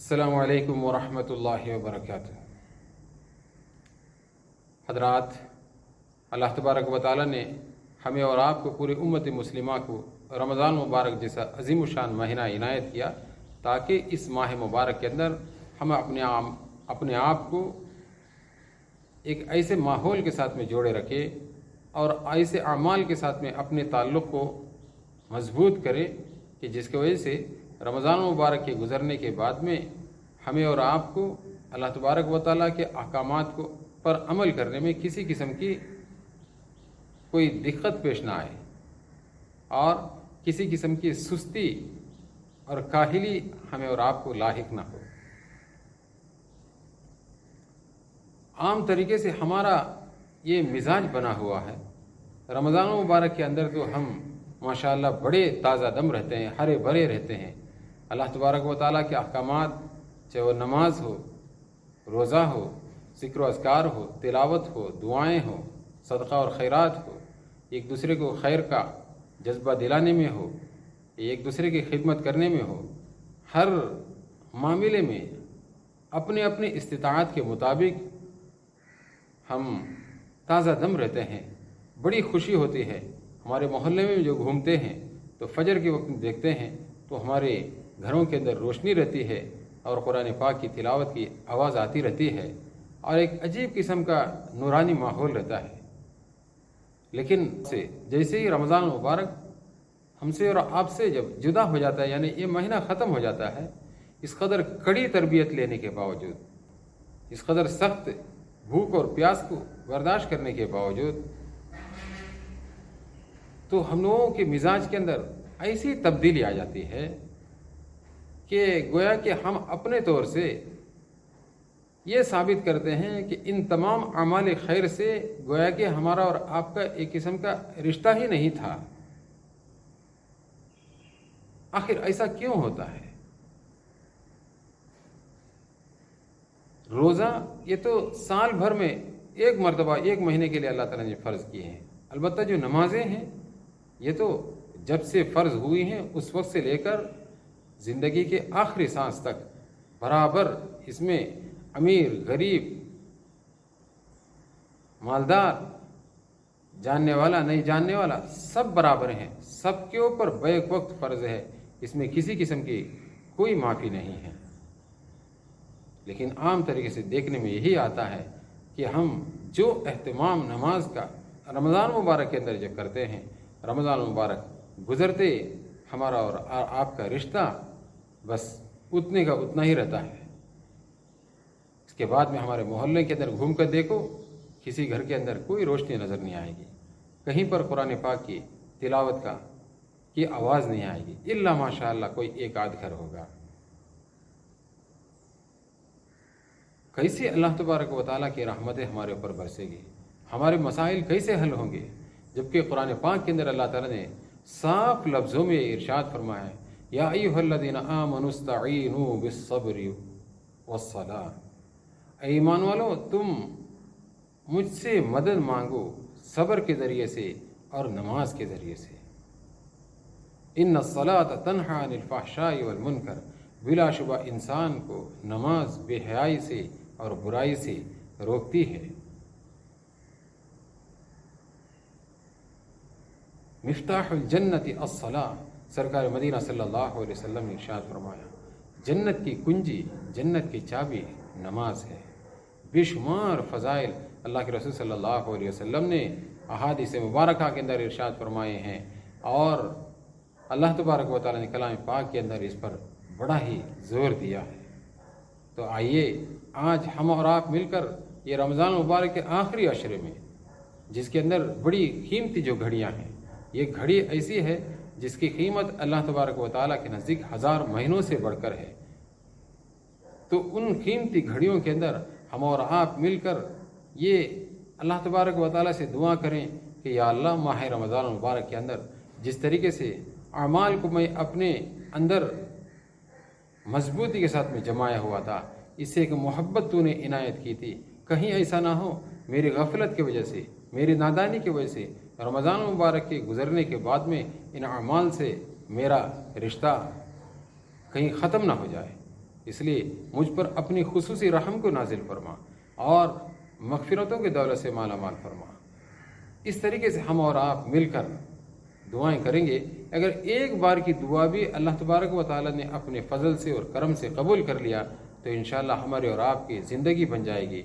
السلام علیکم ورحمۃ اللہ وبرکاتہ۔ حضرات، اللہ تبارک و تعالیٰ نے ہمیں اور آپ کو پوری امت مسلمہ کو رمضان مبارک جیسا عظیم الشان مہینہ عنایت کیا تاکہ اس ماہ مبارک کے اندر ہم اپنے آپ کو ایک ایسے ماحول کے ساتھ میں جوڑے رکھے اور ایسے اعمال کے ساتھ میں اپنے تعلق کو مضبوط کرے کہ جس کی وجہ سے رمضان مبارک کے گزرنے کے بعد میں ہمیں اور آپ کو اللہ تبارک و تعالیٰ کے احکامات کو پر عمل کرنے میں کسی قسم کی کوئی دقت پیش نہ آئے اور کسی قسم کی سستی اور کاہلی ہمیں اور آپ کو لاحق نہ ہو۔ عام طریقے سے ہمارا یہ مزاج بنا ہوا ہے، رمضان مبارک کے اندر تو ہم ماشاءاللہ بڑے تازہ دم رہتے ہیں، ہرے بھرے رہتے ہیں۔ اللہ تبارک و تعالیٰ کے احکامات، چاہے وہ نماز ہو، روزہ ہو، ذکر و اذکار ہو، تلاوت ہو، دعائیں ہو، صدقہ اور خیرات ہو، ایک دوسرے کو خیر کا جذبہ دلانے میں ہو، ایک دوسرے کی خدمت کرنے میں ہو، ہر معاملے میں اپنے اپنے استطاعت کے مطابق ہم تازہ دم رہتے ہیں۔ بڑی خوشی ہوتی ہے، ہمارے محلے میں جو گھومتے ہیں تو فجر کے وقت دیکھتے ہیں تو ہمارے گھروں کے اندر روشنی رہتی ہے اور قرآن پاک کی تلاوت کی آواز آتی رہتی ہے اور ایک عجیب قسم کا نورانی ماحول رہتا ہے۔ لیکن جیسے ہی رمضان مبارک ہم سے اور آپ سے جب جدا ہو جاتا ہے، یعنی یہ مہینہ ختم ہو جاتا ہے، اس قدر کڑی تربیت لینے کے باوجود، اس قدر سخت بھوک اور پیاس کو برداشت کرنے کے باوجود، تو ہم لوگوں کے مزاج کے اندر ایسی تبدیلی آ جاتی ہے کہ گویا کہ ہم اپنے طور سے یہ ثابت کرتے ہیں کہ ان تمام اعمال خیر سے گویا کہ ہمارا اور آپ کا ایک قسم کا رشتہ ہی نہیں تھا۔ آخر ایسا کیوں ہوتا ہے؟ روزہ یہ تو سال بھر میں ایک مرتبہ ایک مہینے کے لیے اللہ تعالیٰ نے فرض کیے ہیں، البتہ جو نمازیں ہیں یہ تو جب سے فرض ہوئی ہیں اس وقت سے لے کر زندگی کے آخری سانس تک برابر اس میں امیر غریب مالدار جاننے والا نہیں جاننے والا سب برابر ہیں، سب کے اوپر بیک وقت فرض ہے، اس میں کسی قسم کی کوئی معافی نہیں ہے۔ لیکن عام طریقے سے دیکھنے میں یہی آتا ہے کہ ہم جو اہتمام نماز کا رمضان مبارک کے اندر جو کرتے ہیں، رمضان مبارک گزرتے ہمارا اور آپ کا رشتہ بس اتنے کا اتنا ہی رہتا ہے۔ اس کے بعد میں ہمارے محلے کے اندر گھوم کر دیکھو، کسی گھر کے اندر کوئی روشنی نظر نہیں آئے گی، کہیں پر قرآن پاک کی تلاوت کی آواز نہیں آئے گی، الا ماشاء اللہ کوئی ایک آدھ گھر ہوگا۔ کیسے اللہ تبارک و تعالیٰ کی رحمتیں ہمارے اوپر برسے گی، ہمارے مسائل کیسے حل ہوں گے، جبکہ قرآن پاک کے اندر اللہ تعالیٰ نے صاف لفظوں میں ارشاد فرمایا ہے، یا ایھا الذین آمنوا استعینوا بالصبر والصلاۃ، اے ایمان والو تم مجھ سے مدد مانگو صبر کے ذریعے سے اور نماز کے ذریعے سے۔ ان الصلاۃ تنہی عن الفحشاء والمنکر، بلا شبہ انسان کو نماز بے حیائی سے اور برائی سے روکتی ہے۔ مفتاح الجنت الصلاۃ، سرکار مدینہ صلی اللہ علیہ وسلم نے ارشاد فرمایا، جنت کی کنجی، جنت کی چابی نماز ہے۔ بے شمار فضائل اللہ کے رسول صلی اللہ علیہ وسلم نے احادیث مبارکہ کے اندر ارشاد فرمائے ہیں، اور اللہ تبارک و تعالیٰ نے کلام پاک کے اندر اس پر بڑا ہی زور دیا ہے۔ تو آئیے آج ہم اور آپ مل کر یہ رمضان مبارک کے آخری عشرے میں، جس کے اندر بڑی قیمتی جو گھڑیاں ہیں، یہ گھڑی ایسی ہے جس کی قیمت اللہ تبارک و تعالیٰ کے نزدیک 1000 مہینوں سے بڑھ کر ہے، تو ان قیمتی گھڑیوں کے اندر ہم اور آپ مل کر یہ اللہ تبارک و تعالیٰ سے دعا کریں کہ یا اللہ، ماہ رمضان مبارک کے اندر جس طریقے سے اعمال کو میں اپنے اندر مضبوطی کے ساتھ میں جمایا ہوا تھا، اس سے ایک محبت تو نے عنایت کی تھی، کہیں ایسا نہ ہو میری غفلت کی وجہ سے، میری نادانی کی وجہ سے رمضان مبارک کے گزرنے کے بعد میں ان اعمال سے میرا رشتہ کہیں ختم نہ ہو جائے۔ اس لیے مجھ پر اپنی خصوصی رحم کو نازل فرما اور مغفرتوں کے دولت سے مالا مال فرما۔ اس طریقے سے ہم اور آپ مل کر دعائیں کریں گے۔ اگر ایک بار کی دعا بھی اللہ تبارک و تعالیٰ نے اپنے فضل سے اور کرم سے قبول کر لیا تو انشاءاللہ ہمارے اور آپ کی زندگی بن جائے گی۔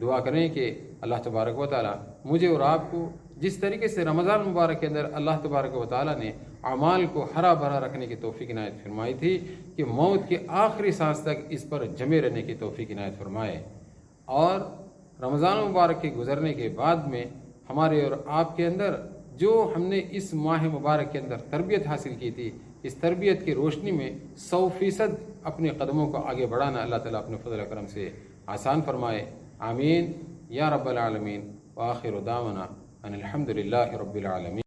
دعا کریں کہ اللہ تبارک و تعالیٰ مجھے اور آپ کو جس طریقے سے رمضان مبارک کے اندر اللہ تبارک و تعالیٰ نے اعمال کو ہرا بھرا رکھنے کی توفیق عنایت فرمائی تھی کہ موت کے آخری سانس تک اس پر جمے رہنے کی توفیق عنایت فرمائے، اور رمضان مبارک کے گزرنے کے بعد میں ہمارے اور آپ کے اندر جو ہم نے اس ماہ مبارک کے اندر تربیت حاصل کی تھی، اس تربیت کی روشنی میں 100% اپنے قدموں کو آگے بڑھانا اللہ تعالیٰ اپنے فضل و کرم سے آسان فرمائے۔ آمین یا رب العالمین، وآخر دعوانا ان الحمد للہ رب العالمین۔